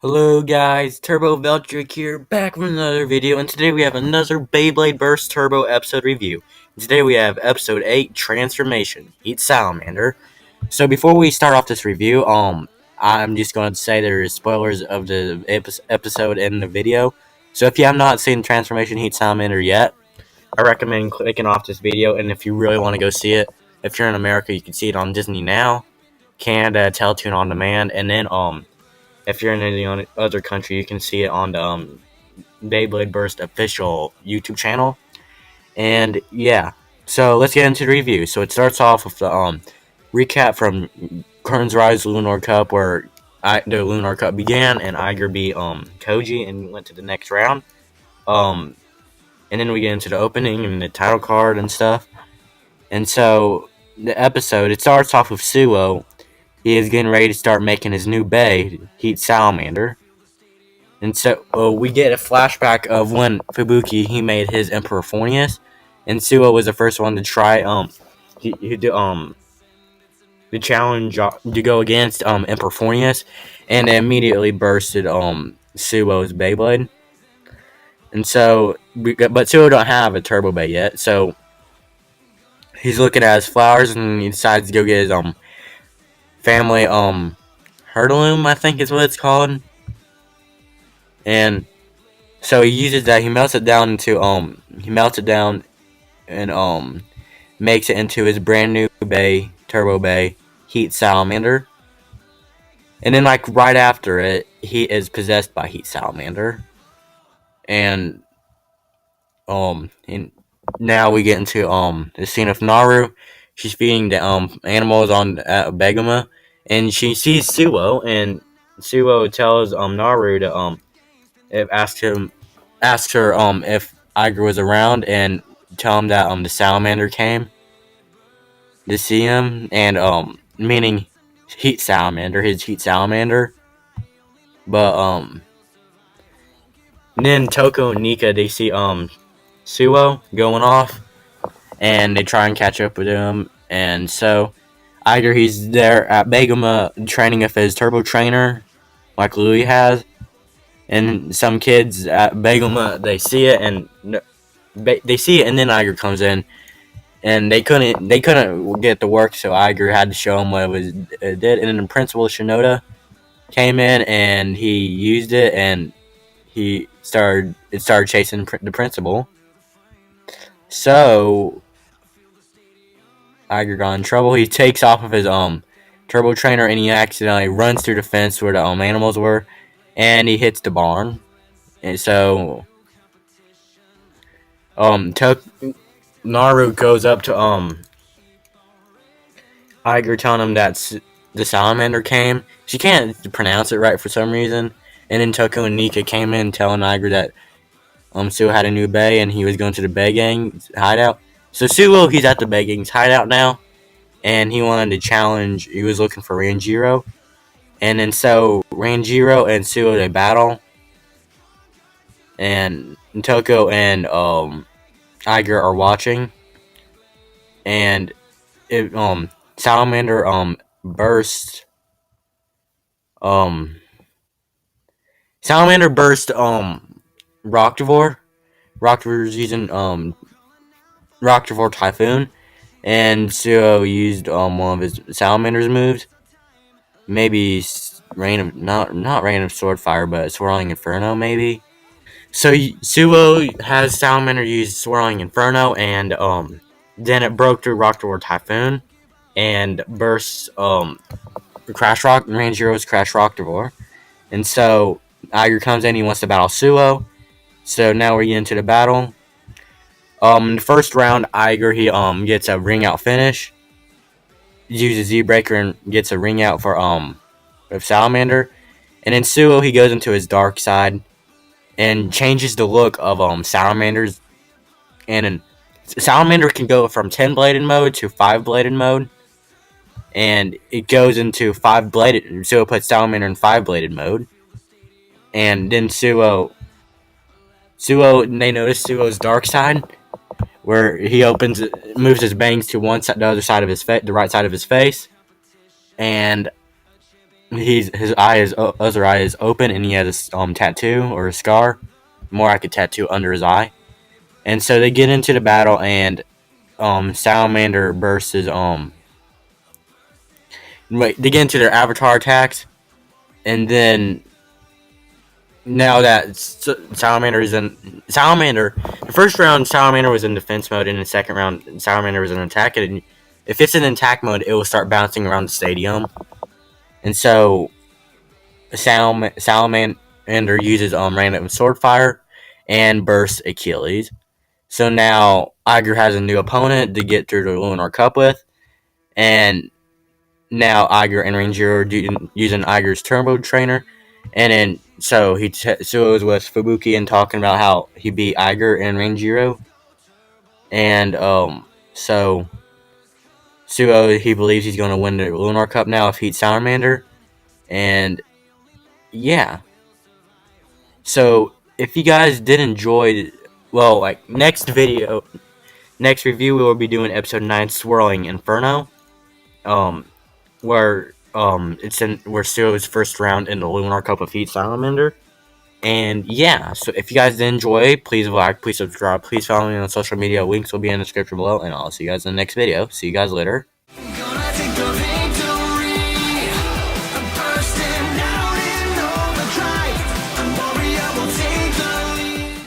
Hello guys, Turbo Veltric here, back with another video, and today we have another Beyblade Burst Turbo episode review. And today we have episode 8, Transformation, Eat Salamander. So before we start off this review, I'm just going to say there is spoilers of the episode in the video. So if you have not seen Transformation, Heat Salamander yet, I recommend clicking off this video, and if you really want to go see it, if you're in America, you can see it on Disney Now, Canada, Teletoon On Demand, and then, if you're in any other country, you can see it on the Beyblade Burst official YouTube channel. And yeah, so let's get into the review. So it starts off with the recap from Kern's Rise Lunar Cup, where the Lunar Cup began, and Iger beat Koji and went to the next round. And then we get into the opening and the title card and stuff. And so the episode, it starts off with Suo. He is getting ready to start making his new bay, Heat Salamander. And so we get a flashback of when Fubuki he made his Emperor Fornius, and Suo was the first one to try the challenge to go against Emperor Fornius, and it immediately bursted Suo's Beyblade. And so but Suo don't have a Turbo Bay yet, so he's looking at his flowers and he decides to go get his family Hurtloom, I think is what it's called. And so he uses that, he melts it down and makes it into his brand new bay, Turbo Bay, Heat Salamander. And then like right after it, he is possessed by Heat Salamander. And and now we get into the scene of Naru. She's feeding the animals on Begama, and she sees Suo, and Suo tells Naru to asks her if Iger was around, and tell him that the Salamander came to see him, and meaning Heat Salamander, his Heat Salamander. But then Toko and Nika, they see Suo going off, and they try and catch up with him. And so Iger, he's there at Begama training with his Turbo Trainer like Louis has. And some kids at Begama, they see it, and then Iger comes in, and they couldn't get to work, so Iger had to show them what it did. And then the principal Shinoda came in, and he used it, and it started chasing the principal. So Iger got in trouble. He takes off of his Turbo Trainer, and he accidentally runs through the fence where the animals were, and he hits the barn. And so Naru goes up to Iger, telling him that the Salamander came. She can't pronounce it right for some reason. And then Toko and Nika came in telling Iger that Suo had a new bay, and he was going to the Bay Gang's hideout. So Suo, he's at the Bay Gang's hideout now, and he wanted to challenge. He was looking for Ranjiro. And then so Ranjiro and Suo, they battle, and Toko and Iger are watching, and Salamander burst Rocktivore. Rocktivore's using Rocktivore Typhoon, and Suo used one of his Salamander's moves. Maybe not Rain of Swordfire, but Swirling Inferno, maybe. So Suo has Salamander use Swirling Inferno, and then it broke through Rocktivore Typhoon and bursts Crash Rock Ranjiro's Crash Rocktivore. And so Iger comes in, he wants to battle Suo. So now we're getting into the battle. In the first round, Iger he gets a ring out finish. Uses Z-Breaker and gets a ring out for of Salamander. And then Suo, he goes into his dark side and changes the look of Salamanders. And then Salamander can go from 10-bladed mode to 5-bladed mode. And it goes into 5-bladed. Suo puts Salamander in 5-bladed mode. And then Suo, they notice Suo's dark side, where he moves his bangs to the other side of his face, the right side of his face, and his other eye is open, and he has a tattoo or a scar, more like a tattoo under his eye. And so they get into the battle, and Salamander versus they get into their avatar attacks, and then now that Salamander, the first round Salamander was in defense mode, and the second round Salamander was in attack. And if it's in attack mode, it will start bouncing around the stadium, and so Salamander uses random sword fire and bursts Achilles. So now Iger has a new opponent to get through the Lunar Cup with, and now Iger and Ranjiro are using Iger's Turbo Trainer, and then so Suo was with Fubuki and talking about how he beat Iger and Ranjiro, and so Suo, he believes he's going to win the Lunar Cup now if he beats Salamander, and yeah. So if you guys did enjoy, well, like next review, we will be doing episode 9, Swirling Inferno, where where Suo's first round in the Lunar Cup of Heat Salamander. And yeah, so if you guys did enjoy, please like, please subscribe, please follow me on social media. Links will be in the description below, and I'll see you guys in the next video. See you guys later.